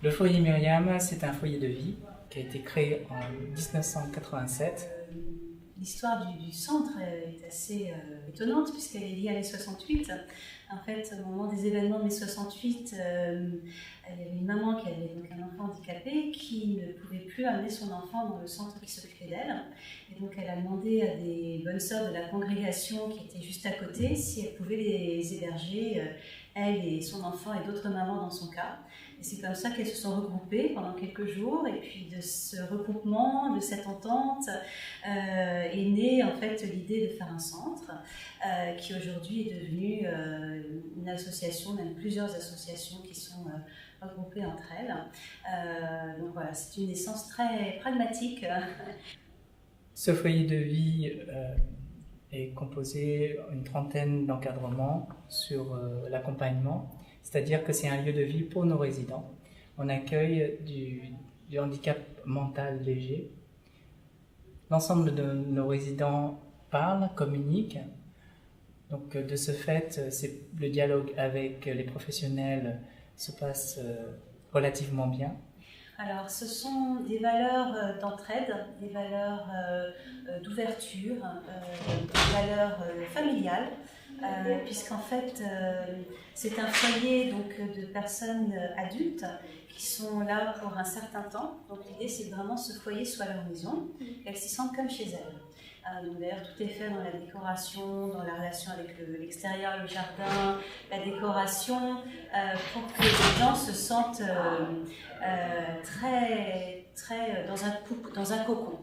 Le foyer Myriam, c'est un foyer de vie qui a été créé en 1987. L'histoire du centre est assez étonnante puisqu'elle est liée à mai 68. En fait, au moment des événements de mai 68, il y avait une maman qui avait donc un enfant handicapé qui ne pouvait plus amener son enfant dans le centre qui s'occupait d'elle. Et donc elle a demandé à des bonnes sœurs de la congrégation qui étaient juste à côté si elles pouvaient les héberger, elle et son enfant et d'autres mamans dans son cas. Et c'est comme ça qu'elles se sont regroupées pendant quelques jours. Et puis de ce regroupement, de cette entente, est née en fait l'idée de faire un centre qui aujourd'hui est devenu une association, même plusieurs associations qui sont regroupées entre elles. Donc voilà, c'est une naissance très pragmatique. Ce foyer de vie est composé d'une trentaine d'encadrements sur l'accompagnement, c'est-à-dire que c'est un lieu de vie pour nos résidents. On accueille du handicap mental léger. L'ensemble de nos résidents parlent, communiquent. Donc de ce fait, le dialogue avec les professionnels se passe relativement bien. Alors, ce sont des valeurs d'entraide, des valeurs d'ouverture, des valeurs familiales, puisqu'en fait, c'est un foyer donc, de personnes adultes qui sont là pour un certain temps. Donc, l'idée, c'est que vraiment ce foyer soit leur maison, qu'elles s'y sentent comme chez elles. D'ailleurs, tout est fait dans la décoration, dans la relation avec l'extérieur, le jardin, la décoration, pour que les gens se sentent très dans un cocon.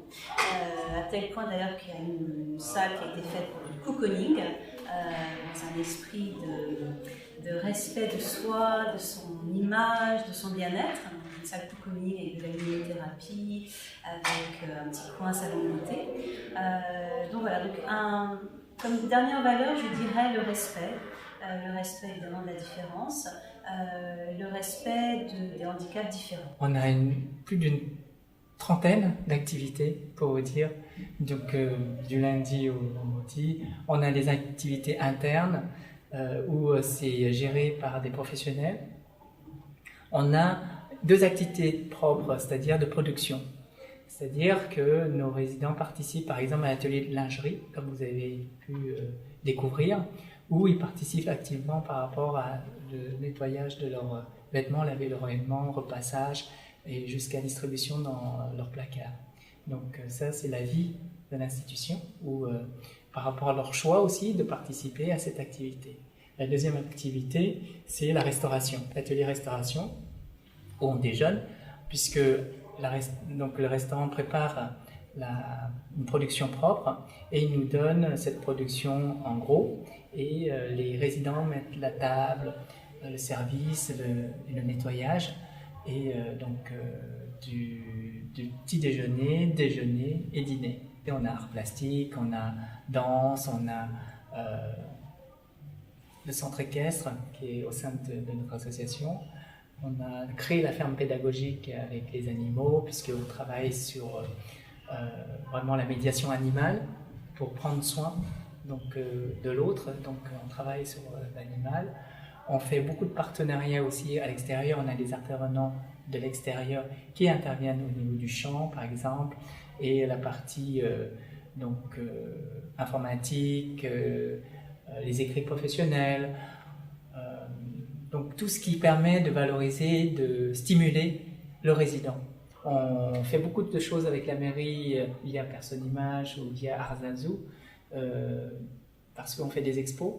À tel point d'ailleurs qu'il y a une salle qui a été faite pour du cocooning, dans un esprit de respect de soi, de son image, de son bien-être. Une salle cocooning avec de la luminothérapie, avec un petit coin salon de beauté. Donc voilà, comme dernière valeur, je dirais le respect. Le respect évidemment de la différence, le respect des handicaps différents. On a plus d'une trentaine d'activités, pour vous dire, donc du lundi au vendredi. On a des activités internes où c'est géré par des professionnels. On a deux activités propres, c'est-à-dire de production. C'est-à-dire que nos résidents participent par exemple à l'atelier de lingerie, comme vous avez pu découvrir, où ils participent activement par rapport à le nettoyage de leurs vêtements, laver leurs vêtements, repassage et jusqu'à distribution dans leur placard. Donc ça, c'est la vie de l'institution, ou par rapport à leur choix aussi de participer à cette activité. La deuxième activité, c'est la restauration, l'atelier restauration, où on déjeune, puisque donc le restaurant prépare une production propre et il nous donne cette production en gros, et les résidents mettent la table, le service, le nettoyage, et donc du petit déjeuner, déjeuner et dîner. Et on a art plastique, on a danse, on a le centre équestre qui est au sein de notre association. On a créé la ferme pédagogique avec les animaux, puisqu'on travaille sur vraiment la médiation animale pour prendre soin donc, de l'autre. Donc on travaille sur l'animal. On fait beaucoup de partenariats aussi à l'extérieur. On a des intervenants de l'extérieur qui interviennent au niveau du champ, par exemple, et la partie informatique, les écrits professionnels. Donc tout ce qui permet de valoriser, de stimuler le résident. On fait beaucoup de choses avec la mairie via Personne Image ou via Arzazou, parce qu'on fait des expos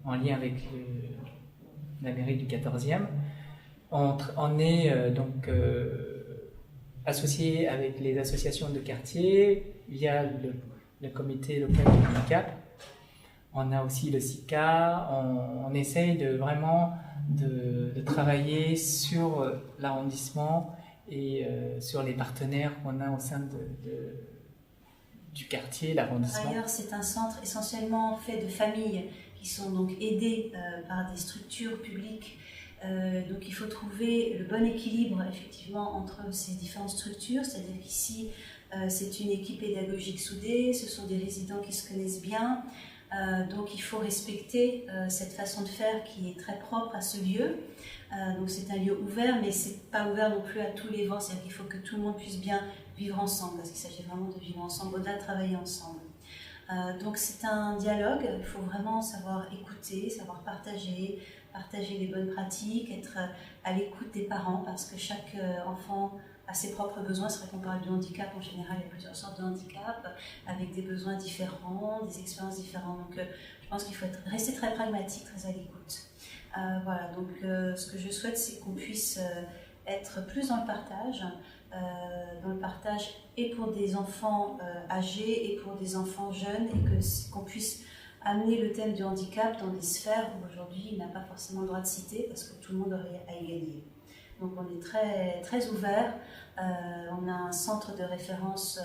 en lien avec la mairie du 14e. On est associé avec les associations de quartier via le comité local du handicap. On a aussi le SICA. On essaye vraiment de travailler sur l'arrondissement et sur les partenaires qu'on a au sein du quartier, l'arrondissement. Par ailleurs, c'est un centre essentiellement fait de familles qui sont donc aidées par des structures publiques. Donc il faut trouver le bon équilibre effectivement entre ces différentes structures, c'est-à-dire qu'ici c'est une équipe pédagogique soudée, ce sont des résidents qui se connaissent bien, Donc il faut respecter cette façon de faire qui est très propre à ce lieu. Donc c'est un lieu ouvert, mais c'est pas ouvert non plus à tous les vents, c'est-à-dire qu'il faut que tout le monde puisse bien vivre ensemble, parce qu'il s'agit vraiment de vivre ensemble, au-delà de travailler ensemble. Donc c'est un dialogue, il faut vraiment savoir écouter, savoir partager les bonnes pratiques, être à l'écoute des parents, parce que chaque enfant a ses propres besoins. C'est vrai qu'on parle de handicap, en général il y a plusieurs sortes de handicap, avec des besoins différents, des expériences différentes. Donc je pense qu'il faut rester très pragmatique, très à l'écoute. Voilà, donc ce que je souhaite, c'est qu'on puisse être plus dans le partage et pour des enfants âgés et pour des enfants jeunes, et qu'on puisse amener le thème du handicap dans des sphères où aujourd'hui il n'a pas forcément le droit de citer, parce que tout le monde aurait à y gagner. Donc on est très, très ouvert. On a un centre de référence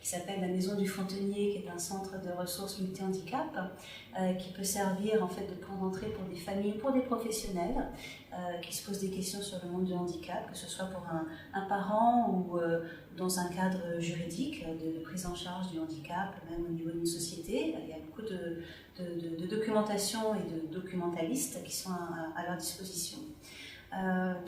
qui s'appelle la Maison du Fontenier, qui est un centre de ressources multi-handicap, qui peut servir en fait de point d'entrée pour des familles, pour des professionnels qui se posent des questions sur le monde du handicap, que ce soit pour un parent ou dans un cadre juridique de prise en charge du handicap, même au niveau d'une société. Il y a beaucoup de documentation et de documentalistes qui sont à leur disposition.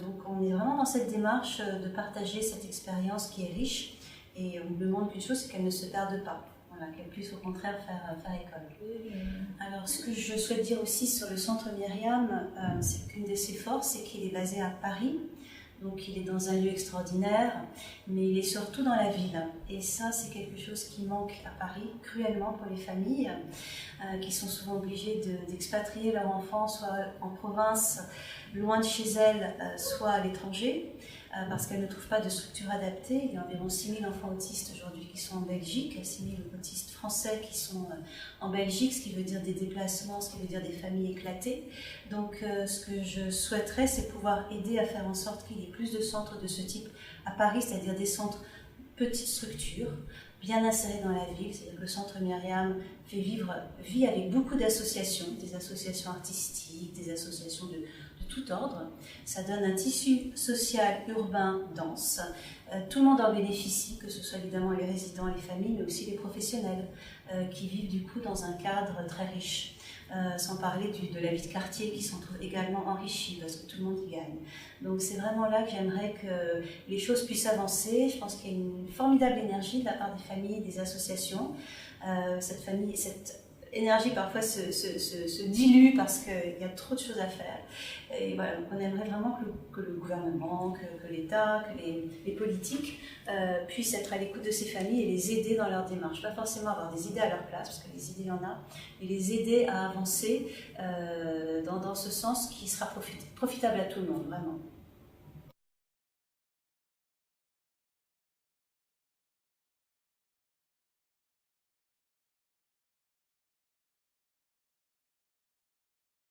Donc on est vraiment dans cette démarche de partager cette expérience qui est riche, et on me demande qu'une chose, c'est qu'elle ne se perde pas, voilà, qu'elle puisse au contraire faire école. Alors ce que je souhaite dire aussi sur le centre Myriam, c'est qu'une de ses forces, c'est qu'il est basé à Paris. Donc il est dans un lieu extraordinaire, mais il est surtout dans la ville. Et ça, c'est quelque chose qui manque à Paris cruellement pour les familles qui sont souvent obligées d'expatrier leurs enfants, soit en province, loin de chez elles, soit à l'étranger, parce qu'elles ne trouvent pas de structure adaptée. Il y a environ 6 000 enfants autistes aujourd'hui qui sont en Belgique, 6 000 autistes français qui sont en Belgique, ce qui veut dire des déplacements, ce qui veut dire des familles éclatées. Donc ce que je souhaiterais, c'est pouvoir aider à faire en sorte qu'il y ait plus de centres de ce type à Paris, c'est-à-dire des centres petites structures, bien insérées dans la ville. C'est-à-dire que le centre Myriam vit avec beaucoup d'associations, des associations artistiques, des associations de tout ordre. Ça donne un tissu social urbain dense. Tout le monde en bénéficie, que ce soit évidemment les résidents, les familles, mais aussi les professionnels qui vivent du coup dans un cadre très riche. Sans parler de la vie de quartier qui s'en trouve également enrichie, parce que tout le monde y gagne. Donc c'est vraiment là que j'aimerais que les choses puissent avancer. Je pense qu'il y a une formidable énergie de la part des familles, des associations. Cette énergie parfois se dilue parce qu'il y a trop de choses à faire. Et voilà, donc on aimerait vraiment que le gouvernement, que l'État, que les politiques puissent être à l'écoute de ces familles et les aider dans leur démarche. Pas forcément avoir des idées à leur place, parce que les idées il y en a, mais les aider à avancer dans ce sens qui sera profitable à tout le monde, vraiment.